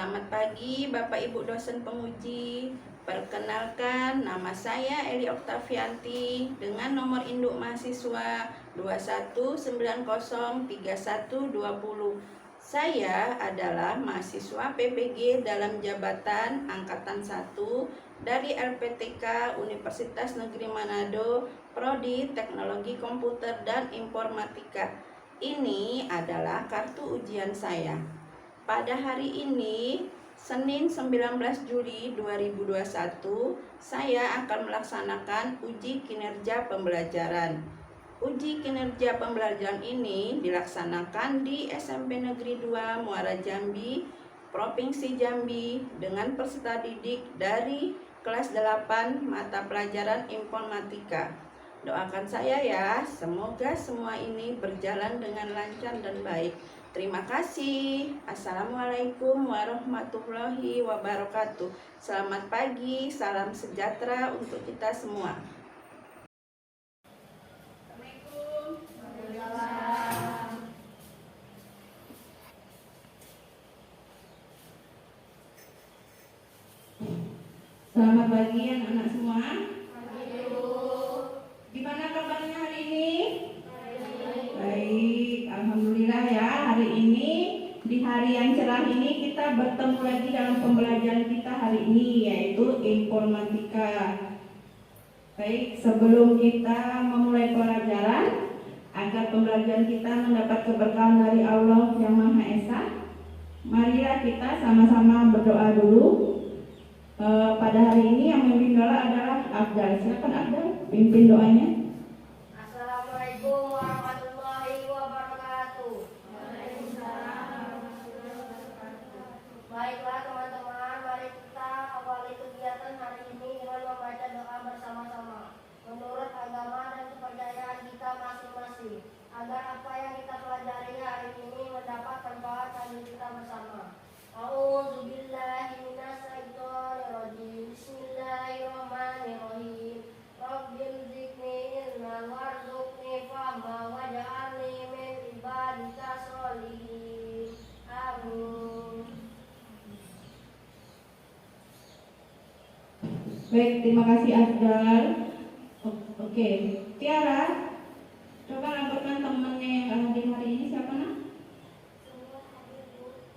Selamat pagi Bapak Ibu dosen penguji. Perkenalkan, nama saya Eli Oktavianti dengan nomor induk mahasiswa 21903120. Saya adalah mahasiswa PPG dalam jabatan Angkatan 1 dari LPTK Universitas Negeri Manado, Prodi Teknologi Komputer dan Informatika. Ini adalah kartu ujian saya. Pada hari ini, Senin 19 Juli 2021, saya akan melaksanakan uji kinerja pembelajaran. Uji kinerja pembelajaran ini dilaksanakan di SMP Negeri 2 Muara Jambi, Provinsi Jambi dengan peserta didik dari kelas 8 mata pelajaran informatika. Doakan saya ya, semoga semua ini berjalan dengan lancar dan baik. Terima kasih. Assalamualaikum warahmatullahi wabarakatuh. Selamat pagi, salam sejahtera untuk kita semua. Assalamualaikum. Selamat pagi anak-anak semua. Gimana kabarnya hari ini? Baik, alhamdulillah ya. Hari ini di hari yang cerah ini kita bertemu lagi dalam pembelajaran kita hari ini, yaitu informatika. Baik, sebelum kita memulai pelajaran, agar pembelajaran kita mendapat keberkahan dari Allah yang Maha Esa, marilah kita sama-sama berdoa dulu. Pada hari ini yang memimpin doa adalah Abdal. Silakan Abdal, pimpin doanya. Assalamualaikum warahmatullahi wabarakatuh. Baiklah teman-teman, mari kita awali kegiatan hari ini dengan membaca doa bersama-sama menurut agama dan kepercayaan kita masing-masing, agar apa yang kita pelajari hari ini mendapat manfaat bagi kita bersama. A'udzubillahi minasyaitonirrajim. Bismillahirrahmanirrahim. Rabbil zidni ilman warzuqni fahma waj'alni min ibadika sholihin. Amin. Baik, terima kasih Abdal. Oke, Tiara, coba laporkan temannya yang hadir hari ini siapa nak?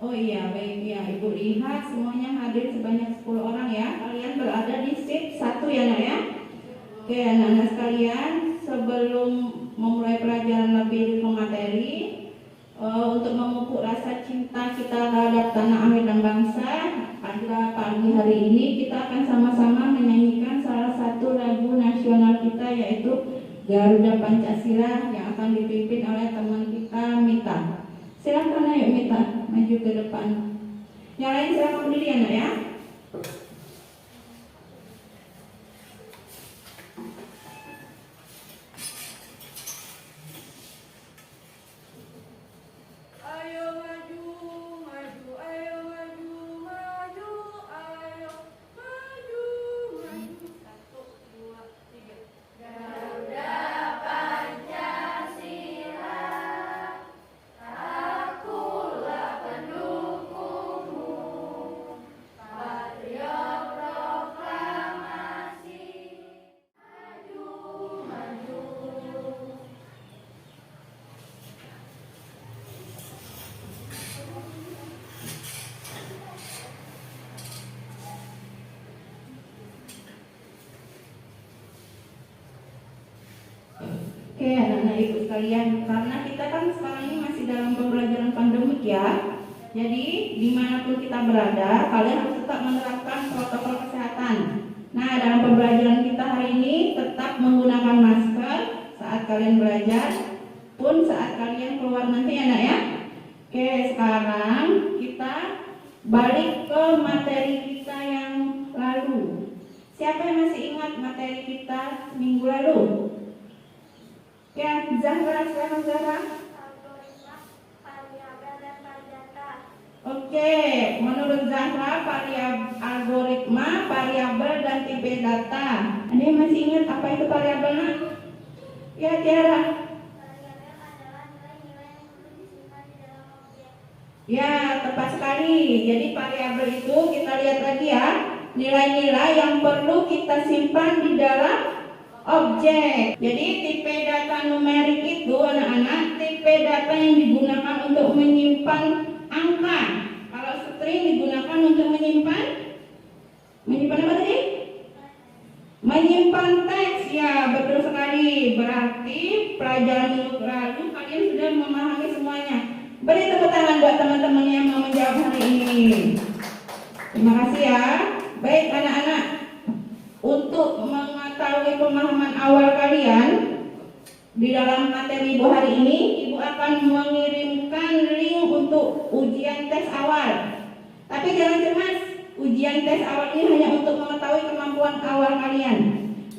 Oh iya, baik ya. Ibu lihat semuanya hadir sebanyak 10 orang ya. Kalian berada di shift 1 ya nak ya. Oke anak-anak sekalian, sebelum memulai pelajaran lebih ke materi, untuk memupuk rasa cinta kita terhadap tanah air dan bangsa, pada pagi hari ini kita akan sama-sama menyanyikan salah satu lagu nasional kita, yaitu Garuda Pancasila, yang akan dipimpin oleh teman kita Mita. Silakan ayo Mita, maju ke depan. Yang lain silakan berdiri anak ya. Oke anak-anak ibu sekalian, karena kita kan sekarang ini masih dalam pembelajaran pandemik ya. Jadi dimanapun kita berada, kalian harus tetap menerapkan protokol kesehatan. Nah, dalam pembelajaran kita hari ini tetap menggunakan masker saat kalian belajar, pun saat kalian keluar nanti anak ya. Oke, sekarang kita balik ke materi kita yang lalu. Siapa yang masih ingat materi kita minggu lalu? Ya, Zahra, silakan Zahra. Oke, menurut Zahra algoritma, variabel, dan tipe data. Ada yang masih ingat apa itu variabel nak? Ya, Tiara. Ya, tepat sekali. Jadi variabel itu kita lihat lagi ya, nilai-nilai yang perlu kita simpan di dalam objek. Jadi tipe data numerik itu anak-anak tipe data yang digunakan untuk menyimpan angka. Kalau string digunakan untuk menyimpan apa tadi? Menyimpan teks. Ya, betul sekali. Berarti pelajaran minggu lalu kalian sudah memahami semuanya. Beri tepuk tangan buat teman-teman yang mau menjawab hari ini. Terima kasih ya. Baik anak-anak, untuk mengetahui pemahaman awal kalian di dalam materi Ibu hari ini, Ibu akan mengirimkan link untuk ujian tes awal. Tapi jangan cemas, ujian tes awal ini hanya untuk mengetahui kemampuan awal kalian.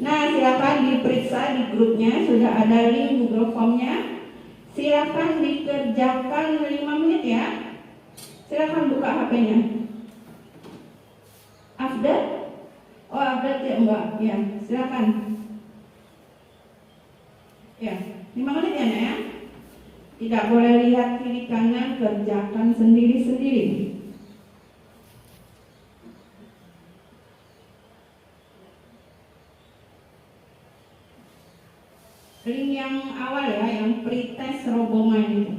Nah, silakan diperiksa di grupnya, sudah ada link Google Form-nya. Silakan dikerjakan 5 menit ya. Silakan buka HP-nya. Afdal? Oh, Afdal ya enggak? Ya, silakan. Ya, 5 menit ya, Nak ya. Tidak boleh lihat kiri kanan, kerjakan sendiri-sendiri. Link yang awal ya, yang pretest RoboMind itu.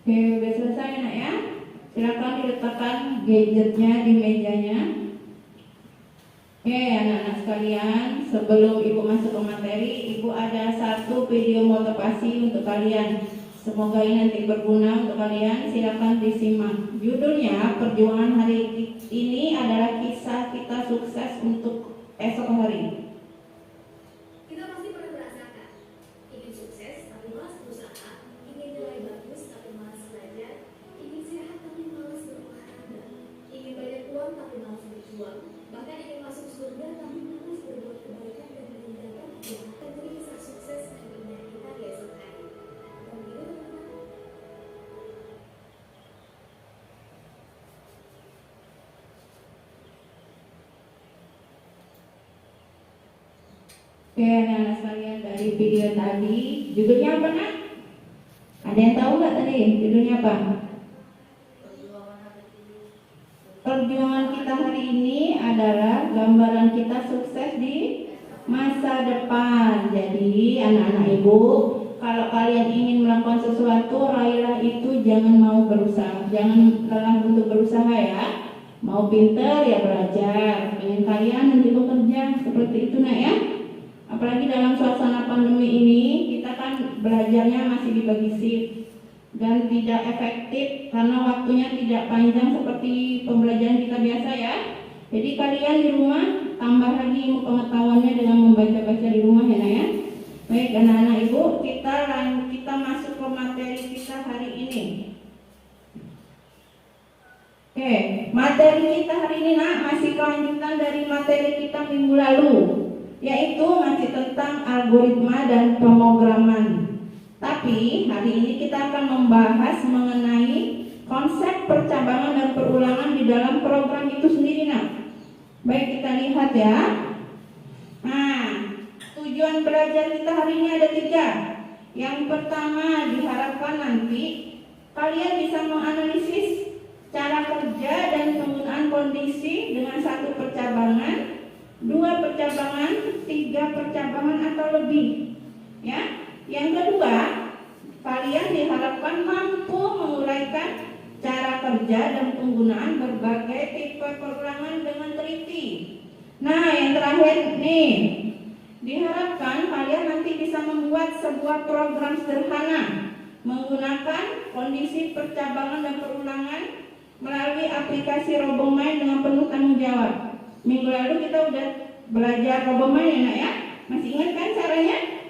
Oke, udah selesai Nak ya. Silakan diletakkan gadgetnya di mejanya. Oke, anak-anak sekalian, sebelum Ibu masuk ke materi, Ibu ada satu video motivasi untuk kalian. Semoga ini nanti berguna untuk kalian. Silakan disimak. Judulnya, perjuangan hari ini adalah kisah kita sukses untuk esok hari. Kita pasti pernah merasakan ingin sukses tapi malas berusaha, ingin nilai bagus tapi malas belajar, ingin sehat tapi malas berolahraga, ingin banyak uang tapi malas berjuang, bahkan ingin masuk surga tapi malas berbuat kebaikan dan meninggalkan kejahatan. Jadi kisah sukses hari ini kita di esok hari. Dan gitu teman-teman. Oke, anak-anak sekalian, dari video tadi, judulnya apa Nak? Ada yang tahu nggak tadi judulnya apa? Perjuangan kita hari ini adalah gambaran kita sukses di masa depan. Jadi anak-anak Ibu, kalau kalian ingin melakukan sesuatu, raihlah itu, jangan mau berusaha, jangan lelah untuk berusaha ya. Mau pinter ya belajar, pengen kalian nanti bekerja, seperti itu Nak ya. Apalagi dalam suasana pandemi ini, kita kan belajarnya masih dibagi shift dan tidak efektif karena waktunya tidak panjang seperti pembelajaran kita biasa ya. Jadi kalian di rumah tambah lagi ilmu pengetahuannya dengan membaca-baca di rumah ya Nak ya. Baik anak-anak Ibu, kita masuk ke materi kita hari ini. Oke, materi kita hari ini Nak masih kelanjutan dari materi kita minggu lalu, yaitu masih tentang algoritma dan pemrograman. Tapi hari ini kita akan membahas mengenai konsep percabangan dan perulangan di dalam program itu sendiri Nak. Baik, kita lihat ya. Nah, tujuan belajar kita hari ini ada 3. Yang pertama, diharapkan nanti kalian bisa menganalisis cara kerja dan penggunaan kondisi dengan 1 percabangan, 2 percabangan, 3 percabangan atau lebih ya. Yang kedua, kalian diharapkan mampu menguraikan cara kerja dan penggunaan berbagai tipe perulangan dengan teliti. Nah, yang terakhir nih, diharapkan kalian nanti bisa membuat sebuah program sederhana menggunakan kondisi percabangan dan perulangan melalui aplikasi RoboMind dengan penuh tanggung jawab. Minggu lalu kita udah belajar RoboMind ya Nak ya. Masih ingat kan caranya?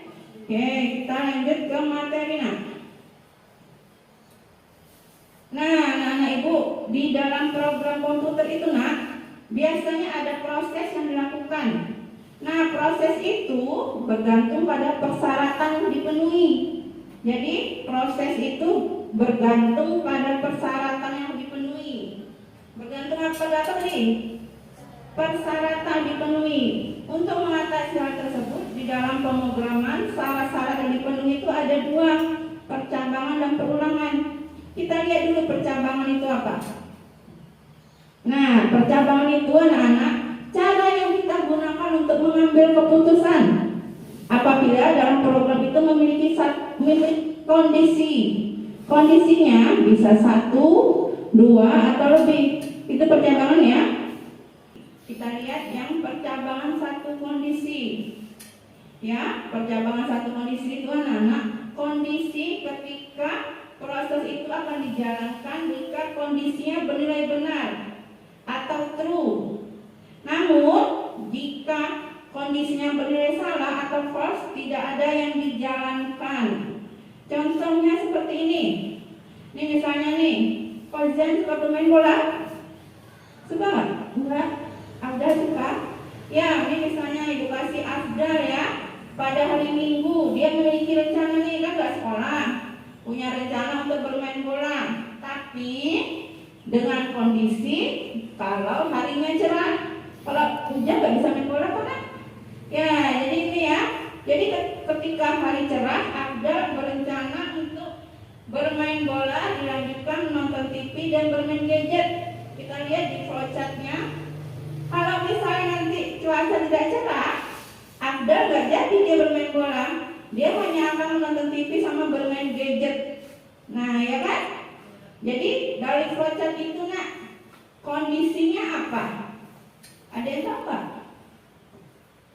Oke, kita lanjut ke materi nak. Nah, anak-anak ibu, di dalam program komputer itu nak, biasanya ada proses yang dilakukan. Nah, proses itu bergantung pada persyaratan yang dipenuhi. Jadi, proses itu bergantung pada persyaratan yang dipenuhi. Bergantung apa tadi? Persyaratan dipenuhi. Untuk mengatasi hal tersebut, di dalam pemrograman syarat-syarat yang dipenuhi itu ada dua, percabangan dan perulangan. Kita lihat dulu percabangan itu apa. Nah, percabangan itu anak-anak, cara yang kita gunakan untuk mengambil keputusan apabila dalam program itu memiliki kondisi. Kondisinya bisa 1, 2, atau lebih. Itu percabangan ya. Kita lihat yang percabangan satu kondisi. Ya, percabangan satu kondisi itu anak-anak, kondisi ketika proses itu akan dijalankan jika kondisinya bernilai benar atau true. Namun, jika kondisinya bernilai salah atau false, tidak ada yang dijalankan. Contohnya seperti ini. Ini misalnya nih, Kozan suka bermain bola? Suka nggak? Enggak. Afdal suka? Ya, ini misalnya ibu kasih Afdal ya. Pada hari Minggu dia memiliki rencana nih, kan nggak sekolah, punya rencana untuk bermain bola. Tapi dengan kondisi kalau harinya cerah, kalau hujan nggak bisa main bola kan? Ya, jadi ini ya. Jadi ketika hari cerah, Afdal berencana untuk bermain bola, dilanjutkan menonton TV dan bermain gadget. Kita lihat di flowchartnya. Kalau misalnya nanti cuaca tidak cerah, Afdal gak jadi dia bermain bola, dia hanya akan menonton TV sama bermain gadget. Nah ya kan? Jadi dari flowchart itu nak, kondisinya apa? Ada yang tahu nggak?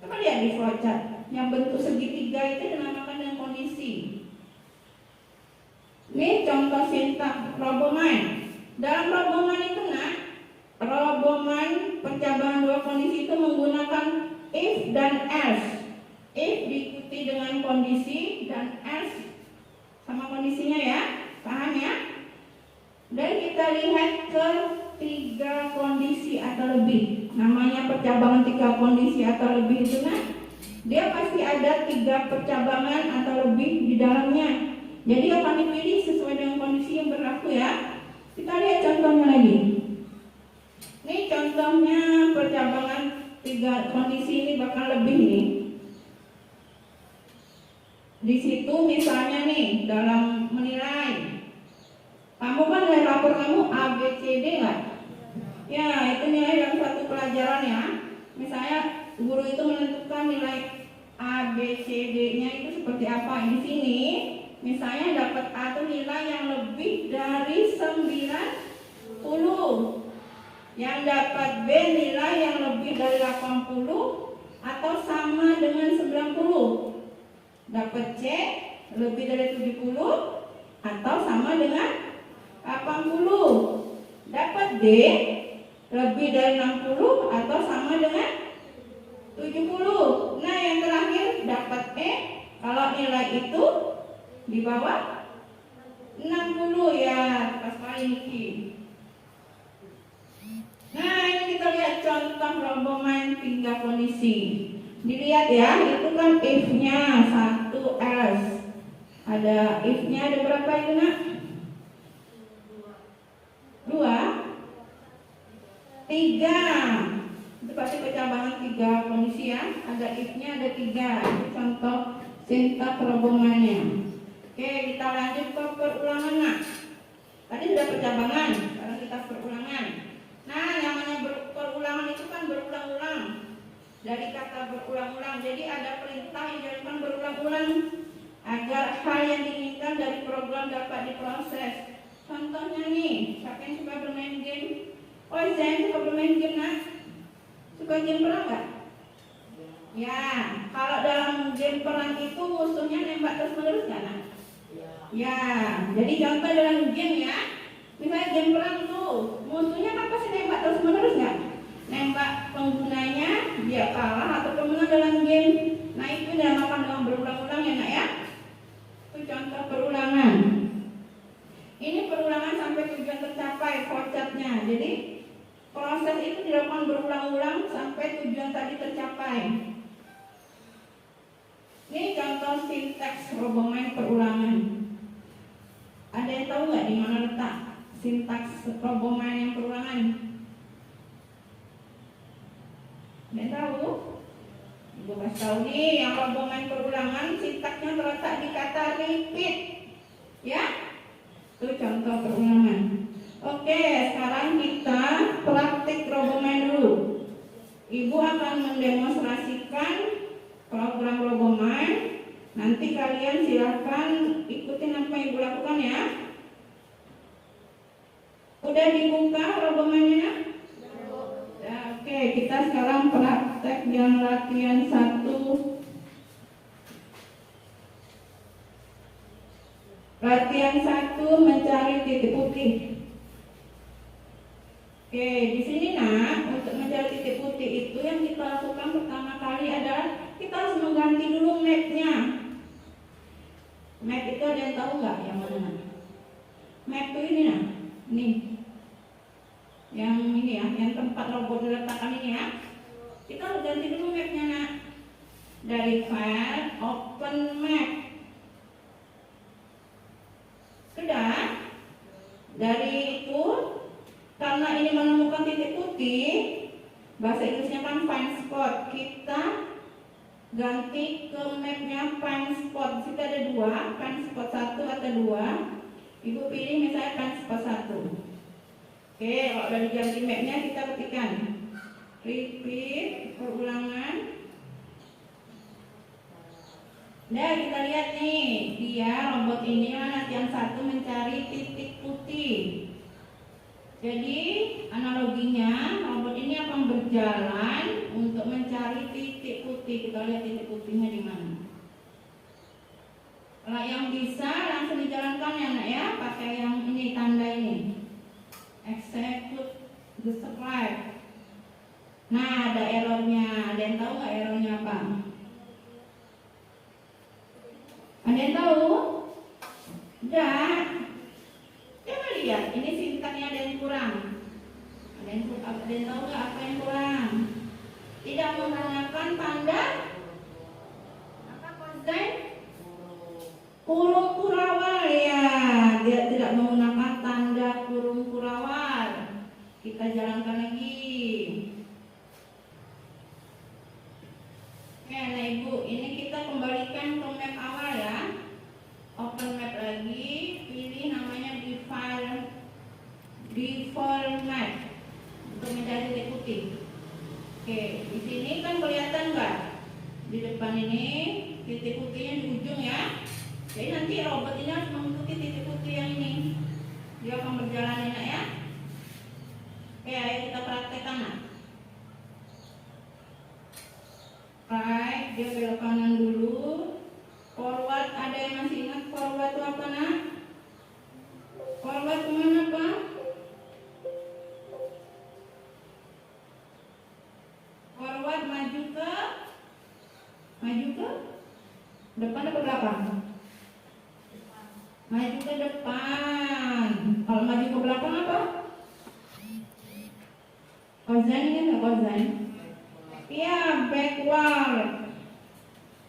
Coba lihat di flowchart, yang bentuk segitiga itu dinamakan dengan kondisi. Ini contoh sintak roboman. Dalam roboman itu nak, roboman percabangan dua kondisi itu menggunakan if dan else. If diikuti dengan kondisi dan else sama kondisinya ya, paham ya? Dan kita lihat ke 3 kondisi atau lebih. Namanya percabangan 3 kondisi atau lebih itu nah, dia pasti ada 3 percabangan atau lebih di dalamnya. Jadi akan dipilih sesuai dengan kondisi yang berlaku ya. Kita lihat contohnya lagi. Ini contohnya percabangan 3 kondisi ini bakal lebih nih. Di situ misalnya nih dalam menilai, kamu kan nilai rapor kamu A, B, C, D nggak? Ya itu nilai dalam satu pelajaran ya. Misalnya guru itu menentukan nilai A, B, C, D-nya itu seperti apa. Di sini misalnya dapat A itu nilai yang lebih dari 90. Yang dapat B nilai yang lebih dari 80 atau sama dengan 90. Dapat C lebih dari 70 atau sama dengan 80. Dapat D lebih dari 60 atau sama dengan 70. Nah yang terakhir dapat E kalau nilai itu di bawah 60 ya, pas kali Niki. Nah ini kita lihat contoh rombongan 3 kondisi. Dilihat ya, itu kan if-nya 1 else. Ada if-nya ada berapa itu nak? 2 3. Itu pasti percabangan 3 kondisi ya. Ada if-nya ada 3. Itu contoh sintak rombongannya. Oke, kita lanjut ke perulangan nak. Tadi sudah percabangan, sekarang kita perulangan. Nah, namanya perulangan itu kan berulang-ulang. Dari kata berulang-ulang, jadi ada perintah yang dilakukan berulang-ulang agar hal yang diinginkan dari program dapat diproses. Contohnya nih, siapa yang suka bermain game? Oh, saya suka bermain game nak. Suka game perang nggak? Ya, kalau dalam game perang itu musuhnya nembak terus menerus nggak nak? Ya, jadi contoh dalam game ya. Misalnya game perang tuh, musuhnya kan pasti nembak terus menerus nggak? Nembak penggunanya dia kalah atau pemenang dalam game. Nah itu dinamakan dengan berulang-ulang ya nak ya. Itu contoh perulangan. Ini perulangan sampai tujuan tercapai konsepnya. Jadi proses itu dilakukan berulang-ulang sampai tujuan tadi tercapai. Ini contoh sintaks roboman perulangan. Ada yang tahu nggak di mana letak sintaks roboman yang perulangan? Ada yang tahu? Ibu kasih tahu nih, yang roboman perulangan sintaksnya terletak di kata repeat, ya. Itu contoh perulangan. Oke, sekarang kita praktik roboman dulu. Ibu akan mendemonstrasikan program roboman. Nanti kalian silahkan ikutin apa ibu lakukan ya. Udah dibuka robomannya? Ya, oke, kita sekarang praktek yang latihan 1. Latihan 1 mencari titik putih. Oke, di sini nak, untuk mencari titik putih itu yang kita lakukan pertama kali adalah kita harus mengganti dulu mapnya. Map itu ada yang tahu nggak yang mana nak? Map itu ini nak, nih, yang ini ya, yang tempat robot diletakkan ini ya. Kita harus ganti dulu mapnya nak. Dari file, open map. Sudah. Dari itu, karena ini menemukan titik putih, bahasa Inggrisnya kan find spot, kita ganti ke mapnya find spot. Di situ ada 2, find spot 1 atau 2. Ibu pilih misalnya find spot 1. Oke, kalau udah diganti mapnya kita ketikkan repeat, perulangan. Nah kita lihat nih, dia robot ini latihan 1 mencari titik putih. Jadi analoginya robot ini akan berjalan untuk mencari titik putih. Kita lihat titik putihnya di mana. Kalau yang bisa langsung dijalankan ya nak ya, pakai yang ini tanda ini. Execute the script. Nah ada errornya. Ada yang tahu nggak errornya apa? Ada yang tahu? Enggak. Coba lihat, ini sintaknya ada yang kurang. Ada yang tahu nggak apa yang kurang? Tidak menggunakan tanda apa konsen? Kurung kurawal ya. Dia tidak menggunakan tanda kurung kurawal. Kita jalankan lagi. Oke, nah ibu, ini kita kembalikan ke map awal ya. Open map lagi, pilih namanya default map untuk mencari titik putih. Oke, di sini kan kelihatan nggak? Di depan ini titik putihnya di ujung ya. Jadi nanti robot ini harus mengikuti titik putih yang ini. Dia akan berjalan enak ya. Oke, ayo kita praktekkan nak. Right, dia belok kanan dulu. Forward, ada yang masih ingat forward itu apa nak? Forward kemana pak? Forward maju ke depan atau belakang? Maju ke depan. Kalau maju ke belakang apa? Kozan ini nggak kozan? Iya, backward.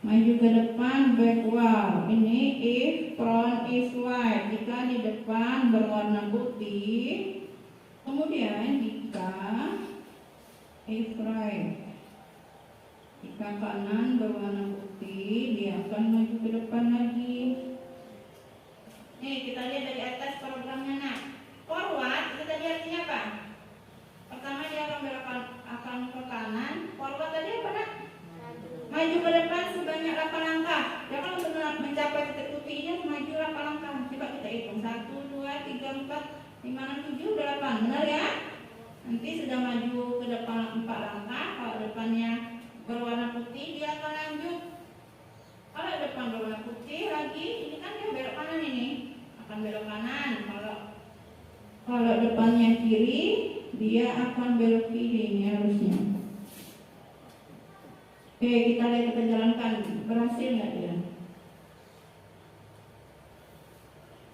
Maju ke depan, backward. Ini if front is white. Jika di depan berwarna putih. Kemudian jika if right, jika kanan berwarna putih, dia akan maju ke depan lagi. Nih kita lihat dari atas programnya nak. Forward itu tadi artinya apa? Pertama dia akan ke kanan. Forward tadi apa nak? Maju ke depan sebanyak 8 langkah. Ya kalau untuk mencapai titik putihnya maju 8 langkah. Coba kita hitung 1, 2, 3, 4, 5, 6, 7, udah 8. Benar ya? Nanti sudah maju ke depan 4 langkah. Kalau depannya berwarna putih dia akan lanjut. Kalau depan berwarna putih lagi, ini kan dia belok kanan ini. Akan belok kanan. Kalau depannya kiri, dia akan belok kiri ini harusnya. Oke, kita lihat, kita jalankan. Berhasil nggak dia?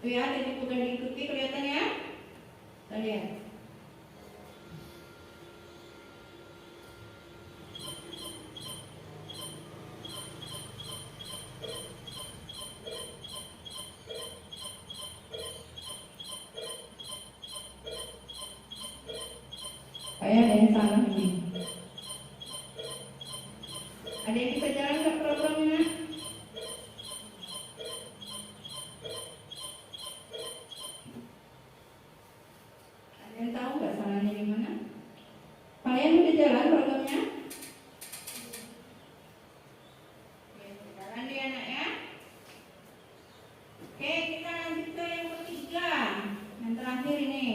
Tuh ya, jadi udah diikuti kelihatan ya? Kita lihat. Kayak ada yang salah ini. Ada yang bisa jalan ke programnya? Ada yang tahu nggak salahnya di mana? Kalian udah jalan programnya? Oke, jalan deh anak ya. Oke, kita lanjut ke yang ketiga, yang terakhir ini.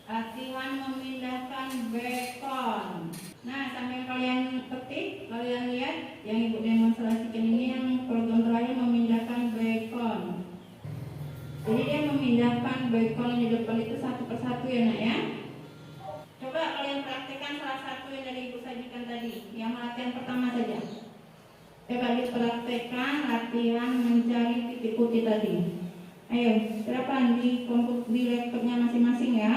Latihan memindahkan bacon. Nah, sambil kalian ketik, kalian lihat yang ibu demonstrasikan ini yang program terakhir memindahkan bacon. Jadi dia memindahkan bacon di depan itu satu persatu ya nak ya. Coba kalian praktekkan salah satu yang dari ibu sajikan tadi, yang latihan pertama saja. Coba dipraktekkan latihan mencari titik putih tadi. Ayo, silakan di laptopnya masing-masing ya.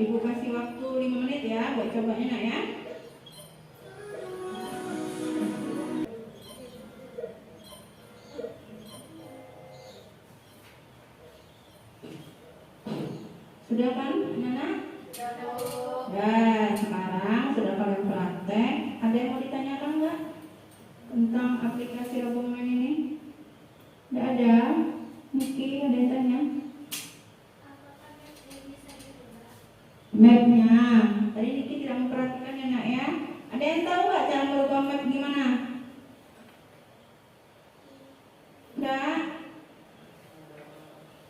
Ibu kasih waktu 5 menit ya buat cobanya nak ya. Sudah kan anak-anak? Ya, sekarang sudah kalian praktek. Ada yang mau ditanyakan nggak tentang aplikasi Roboman ini? Nggak ada? Niki ada yang tanya? Mapnya, tadi Niki tidak memperhatikan ya nak ya. Ada yang tahu nggak cara merubah map gimana? Enggak?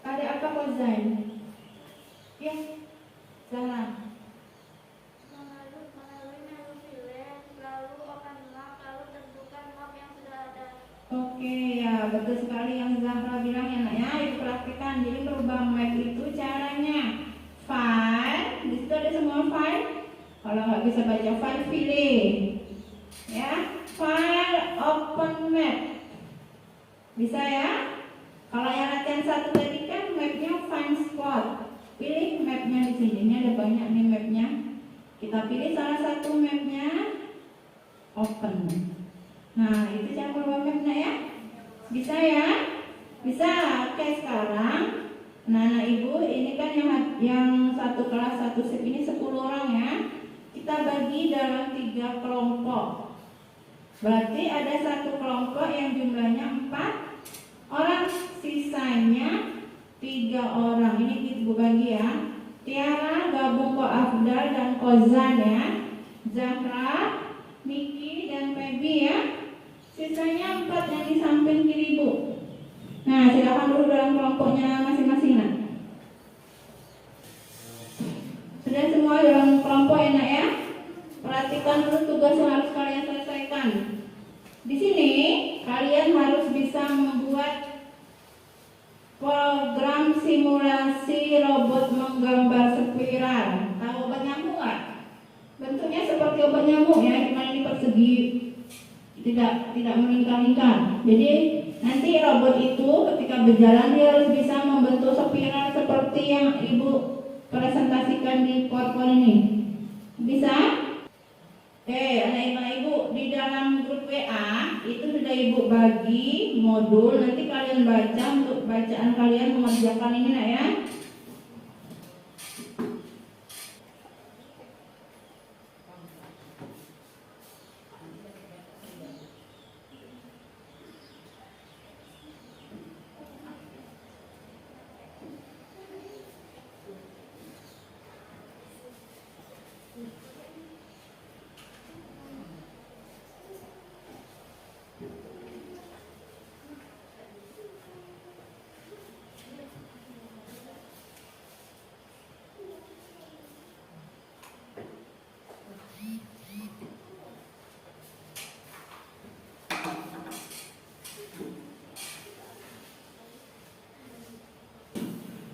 Ada apa Kozain? Ya, Zahra. Oke ya, betul sekali yang Zahra bilang ya nak ya. Ibu praktikan. Jadi merubah map itu caranya file, di situ ada semua file. Kalau nggak bisa baca file, pilih ya, file open map. Bisa ya. Kalau yang latihan satu tadi kan mapnya find spot. Pilih mapnya di sini. Ini ada banyak nih mapnya. Kita pilih salah satu mapnya, open. Nah, itu cara merubah mapnya ya. Bisa ya? Bisa. Oke, sekarang anak-anak ibu, ini kan yang satu kelas satu shift ini 10 orang ya. Kita bagi dalam 3 kelompok. Berarti ada satu kelompok yang jumlahnya 4 orang, sisanya 3 orang. Ini ibu bagi ya. Tiara gabung ke Afdal dan Kozan ya. Zahra, Niki dan Peggy ya. Sisanya 4 yang di samping kiri ibu. Nah, silakan dulu dalam kelompoknya masing-masing nak. Sudah semua dalam kelompok enak ya. Perhatikan dulu tugas yang harus kalian selesaikan. Di sini kalian harus bisa membuat program simulasi robot menggambar spiral. Tahu obat nyamuk nggak? Bentuknya seperti obat nyamuk ya, cuma ini persegi, tidak melingkar-lingkar. Jadi nanti robot itu ketika berjalan dia harus bisa membentuk spiral seperti yang ibu presentasikan di PowerPoint ini. Bisa? Anak ibu di dalam grup WA itu sudah Ibu bagi modul, nanti kalian baca untuk bacaan kalian mengerjakan ini nak ya.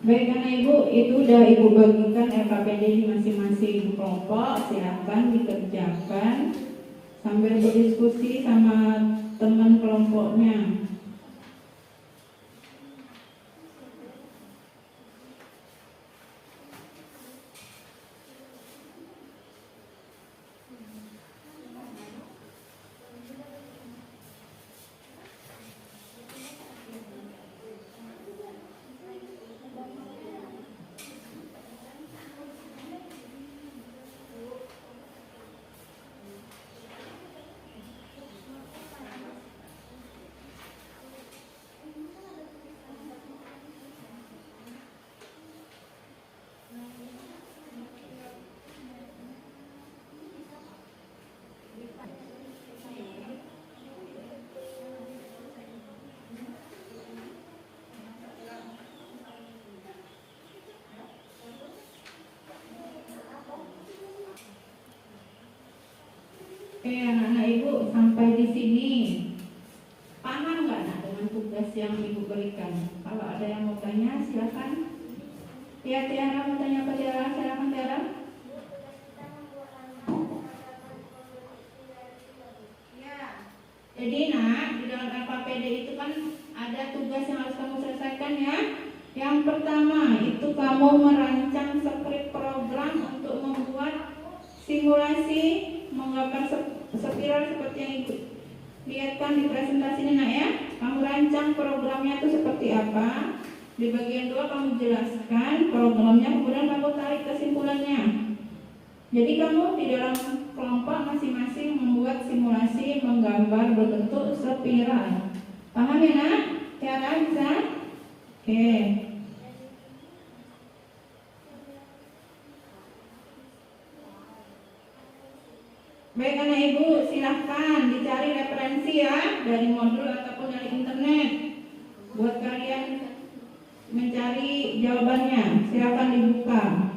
Baik karena Ibu itu udah Ibu bagikan LKPD di masing-masing kelompok, silahkan dikerjakan sambil berdiskusi sama teman kelompoknya. Oke anak-anak Ibu sampai di sini paham nggak nak dengan tugas yang Ibu berikan? Kalau ada yang mau tanya silakan. Ya Tiara mau tanya apa Tiara? Silakan Tiara. Ya. Jadi nak di dalam LKPD itu kan ada tugas yang harus kamu selesaikan ya. Yang pertama itu kamu merancang skrip program untuk membuat simulasi menggambar spiral seperti yang Ibu lihatkan di presentasi ini nak ya. Kamu rancang programnya itu seperti apa. Di bagian 2 kamu jelaskan programnya, kemudian kamu tarik kesimpulannya. Jadi kamu di dalam kelompok masing-masing membuat simulasi menggambar berbentuk spiral. Paham ya nak? Tiara bisa? Oke. Baik anak Ibu, silahkan dicari referensi ya dari modul ataupun dari internet buat kalian mencari jawabannya. Silahkan dibuka.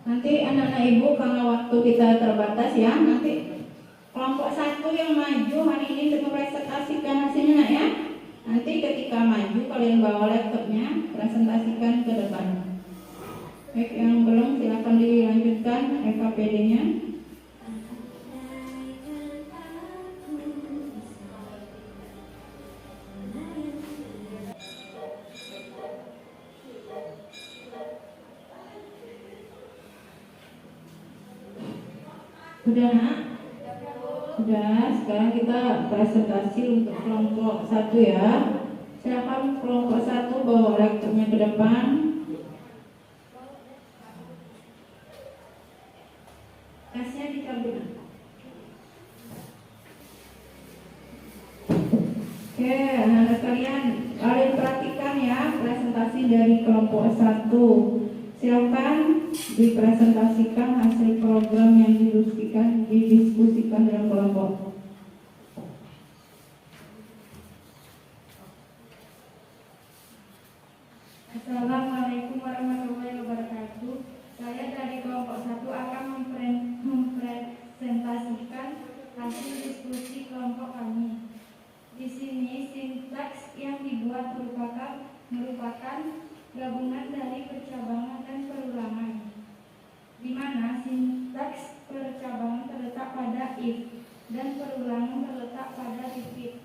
Nanti anak-anak Ibu karena waktu kita terbatas ya, nanti kelompok 1 yang maju hari ini untuk mempresentasikan hasilnya nak ya. Nanti ketika maju kalian bawa laptopnya, presentasikan ke depan. Baik, yang belum silakan dilanjutkan LKPD-nya. Sudah nak? Sudah, sekarang kita presentasi untuk kelompok 1 ya. Silakan kelompok 1 bawa laptopnya ke depan. Tasnya dicabut. Oke, anak-anak sekalian, kalian perhatikan ya presentasi dari kelompok 1. Silakan dipresentasikan hasil program yang didiskusikan dalam kelompok. Assalamualaikum warahmatullahi wabarakatuh. Saya dari kelompok 1 akan mempresentasikan hasil diskusi kelompok kami. Di sini sintaks yang dibuat merupakan gabungan dari percabangan dan perulangan, di mana sintaks percabangan terletak pada if dan perulangan terletak pada repeat.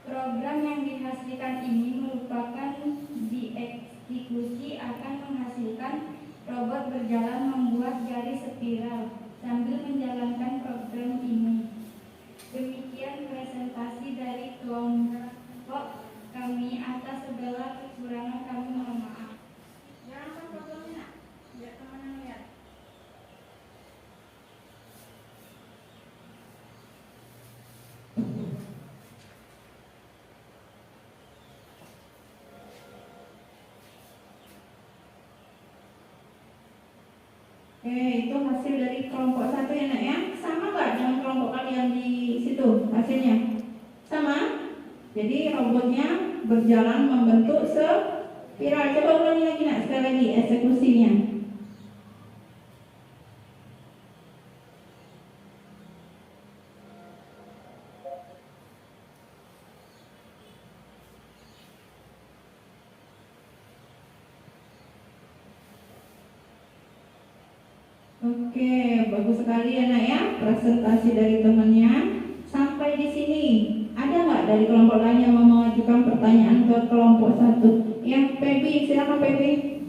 Program yang dihasilkan ini merupakan dieksekusi akan menghasilkan robot berjalan membuat jari spiral sambil menjalankan program ini. Demikian presentasi dari kelompok kami. Atas segala kekurangan kami mohon maaf. Jangan lupa programnya, biar teman-teman lihat. Itu hasil dari kelompok 1 ya nak ya. Sama nggak dengan kelompok kalian di situ hasilnya? Sama. Jadi robotnya berjalan membentuk spiral. Coba ulangi lagi nak, sekali lagi eksekusinya. Oke, bagus sekali ya nak ya, presentasi dari temannya. Sampai di sini, ada nggak dari kelompok lain yang mau mengajukan pertanyaan ke kelompok 1? Yang Pebi, silakan Pebi.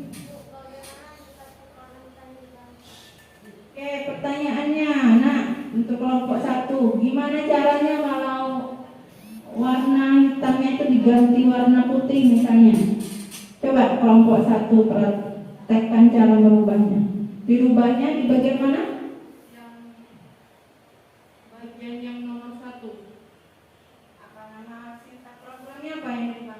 Oke, pertanyaannya, nak, untuk kelompok 1, gimana caranya kalau warna hitamnya itu diganti warna putih misalnya? Coba kelompok 1 praktekkan cara merubahnya. Dirubahnya di bagian mana? Bagian yang nomor 1. Apa nama sintaks programnya, apa yang dirubah?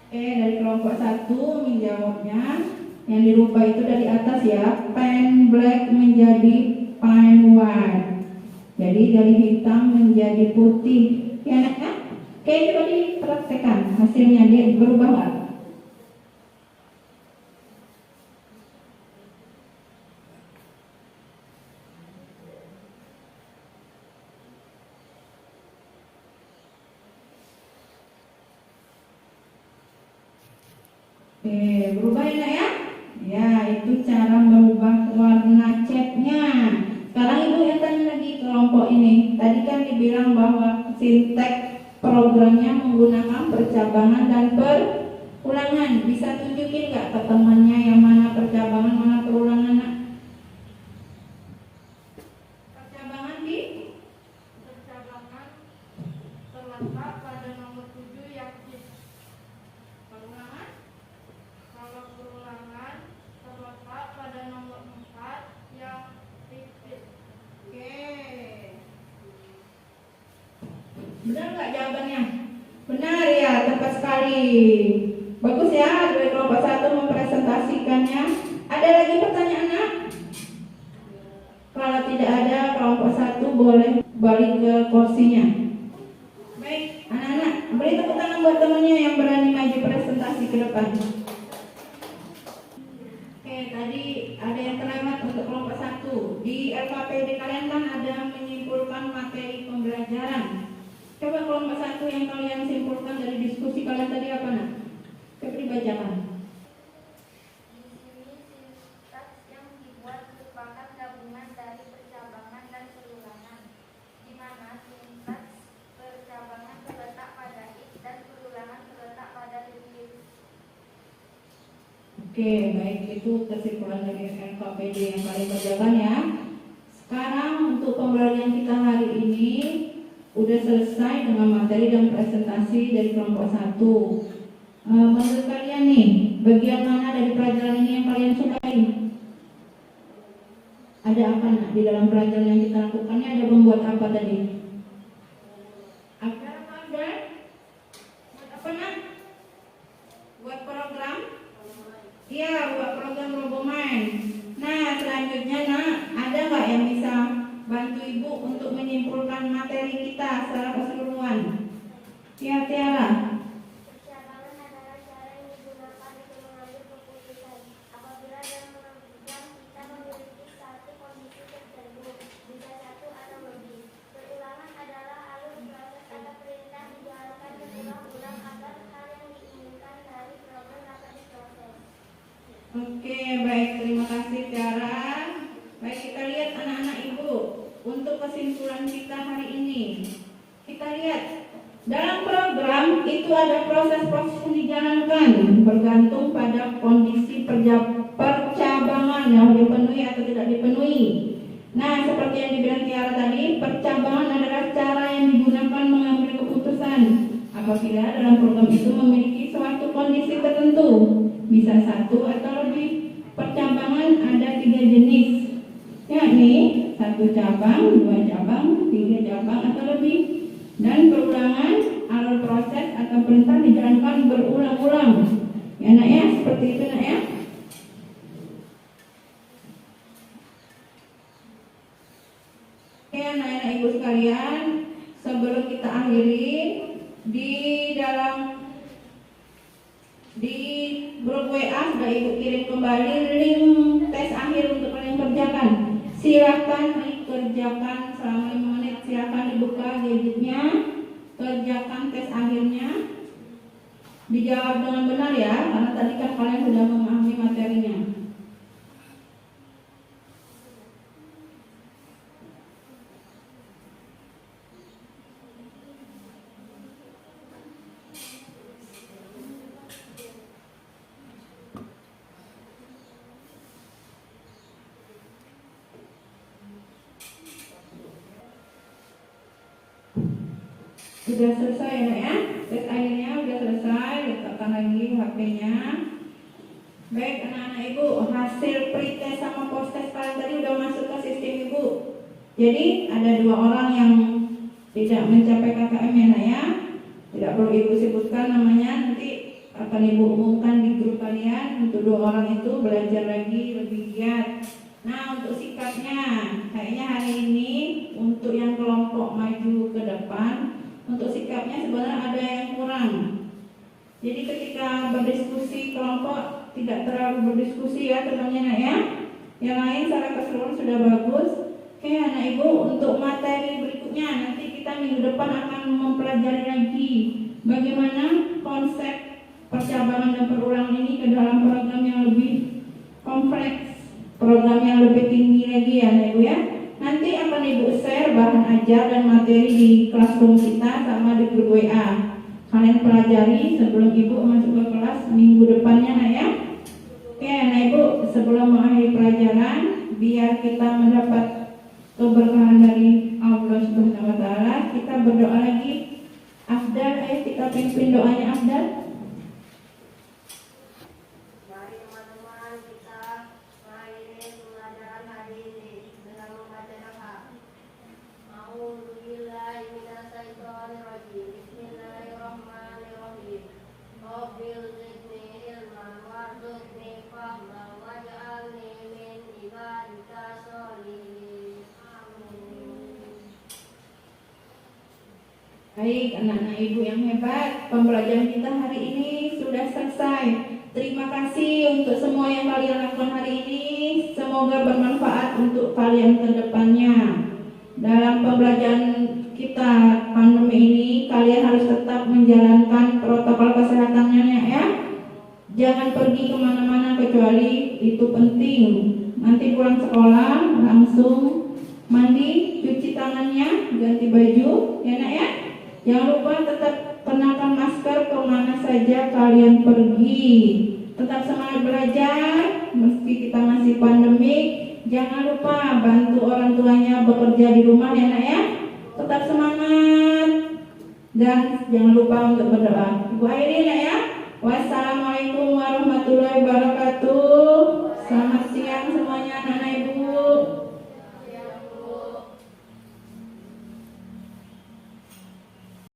Dari kelompok 1 menjawabnya, yang dirubah itu dari atas ya, pen black menjadi pen white. Jadi dari hitam menjadi putih. Ya nak ya? Oke, coba dipraktekkan hasilnya, dia berubah nggak? Berubah ya nak ya? Ya, itu cara merubah warna catnya. Sekarang ibu yang tanya lagi kelompok ini. Tadi kan dibilang bahwa sintaks programnya menggunakan percabangan dan perulangan. Bisa tunjukin nggak ke temannya yang mana percabangan, mana perulangan nak? Percabangan terletak pada nomor 7 yang perulangan. Kalau perulangan terletak pada nomor 4 yang repeat. Oke. Benar nggak jawabannya? Benar ya, tepat sekali. Bagus ya, dari kelompok 1 mempresentasikannya. Ada lagi pertanyaan nak? Kalau tidak ada, kelompok 1 boleh balik ke kursinya. Baik, anak-anak, beri tepuk tangan buat temannya yang berani maju presentasi ke depan. Tadi ada yang terlewat untuk kelompok 1. Di LKPD kalian kan ada menyimpulkan materi pembelajaran. Coba kelompok 1 yang kalian simpulkan dari diskusi kalian tadi apa nak? Coba dibacakan. Di sini sintaks yang dibuat merupakan gabungan dari percabangan dan perulangan, di mana sintaks percabangan terletak pada if dan perulangan terletak pada repeat. Oke, baik, itu kesimpulan dari LKPD yang kalian kerjakan ya. Sekarang untuk pembelajaran kita hari ini udah selesai dengan materi dan presentasi dari kelompok 1. Menurut kalian nih, bagian mana dari pelajaran ini yang kalian sukai? Ada apa nak di dalam pelajaran yang kita lakukannya? Ada membuat apa tadi? Ada apa ada? Buat apa nak? Buat program? Iya, buat program RoboMind. Nah, selanjutnya nak, ada nggak yang bisa bantu ibu untuk menyimpulkan materi kita secara keseluruhan? Ya, Tiara. Percabangan adalah cara yang digunakan untuk mengambil keputusan. Apabila dalam program kita memiliki satu kondisi tertentu, bisa satu atau lebih. Perulangan adalah alur proses atau perintah dijalankan berulang-ulang agar hal yang diinginkan dari program dapat diproses. Oke, baik, terima kasih Tiara. Baik, kita lihat anak-anak ibu untuk kesimpulan kita hari ini. Kita lihat dalam program itu ada proses-proses yang dijalankan bergantung pada kondisi percabangan yang dipenuhi atau tidak dipenuhi. Nah, seperti yang dibilang Tiara tadi, percabangan adalah cara yang digunakan mengambil keputusan apabila dalam program itu memiliki suatu kondisi tertentu, bisa satu atau lebih. Percabangan ada 3 jenis, yakni 1 cabang, 2 cabang, 3 cabang atau lebih. Dan perulangan alur proses atau perintah dijalankan berulang-ulang. Ya nak ya, seperti itu nak ya. Oke anak-anak ibu sekalian, sebelum kita akhiri di grup WA sudah ibu kirim kembali link tes akhir untuk kalian kerjakan. Silakan dikerjakan selama 5 menit. Silakan dibuka gadgetnya, kerjakan tes akhirnya, dijawab dengan benar ya, karena tadi kan kalian sudah memahami materinya. Sudah selesai ya nak ya, tes akhirnya sudah selesai, letakkan lagi HP-nya. Baik anak-anak ibu, hasil pretest sama post-test kalian tadi udah masuk ke sistem ibu. Jadi ada 2 orang yang tidak mencapai KKM ya nak ya, tidak perlu ibu sebutkan namanya, nanti akan ibu umumkan di grup kalian. Untuk 2 orang itu belajar lagi lebih giat. Nah, untuk sikapnya kayaknya hari ini untuk yang kelompok maju ke depan, untuk sikapnya sebenarnya ada yang kurang. Jadi ketika berdiskusi kelompok tidak terlalu berdiskusi ya temannya nak ya. Yang lain secara keseluruhan sudah bagus. Oke anak ibu, untuk materi berikutnya nanti kita minggu depan akan mempelajari lagi bagaimana konsep percabangan dan perulangan ini ke dalam program yang lebih kompleks, program yang lebih tinggi lagi ya anak ibu ya. Nanti akan ibu share bahan ajar dan materi di classroom kita sama di grup WA. Kalian pelajari sebelum ibu masuk ke kelas minggu depannya nak ya. Oke anak ibu, sebelum mengakhiri pelajaran, biar kita mendapat keberkahan dari Allah Subhanahu wa taala, kita berdoa lagi. Afdal, kita pimpin doanya Afdal. Mari teman-teman kita mengakhiri pelajaran hari ini dengan membaca doa. A'udzubillahi minasyaitonirrajim. Bismillahirrahmanirrahim. Rabbil zidni ilman warzuqni fahman waj'alni min ibadika sholihin. Amin. Baik anak-anak ibu yang hebat, pembelajaran kita hari ini sudah selesai. Terima kasih untuk semua yang kalian lakukan hari ini. Semoga bermanfaat untuk kalian ke depannya. Dalam pembelajaran kita pandemi ini, kalian harus tetap menjalankan protokol kesehatannya ya. Jangan pergi kemana-mana kecuali itu penting. Nanti pulang sekolah langsung mandi, cuci tangannya, ganti baju, ya nak ya. Jangan lupa tetap kenakan masker kemana saja kalian pergi. Tetap semangat belajar meski kita masih pandemik. Jangan lupa bantu orang tuanya bekerja di rumah ya nak ya. Tetap semangat dan jangan lupa untuk berdoa. Ibu akhiri nak ya. Wassalamualaikum warahmatullahi wabarakatuh.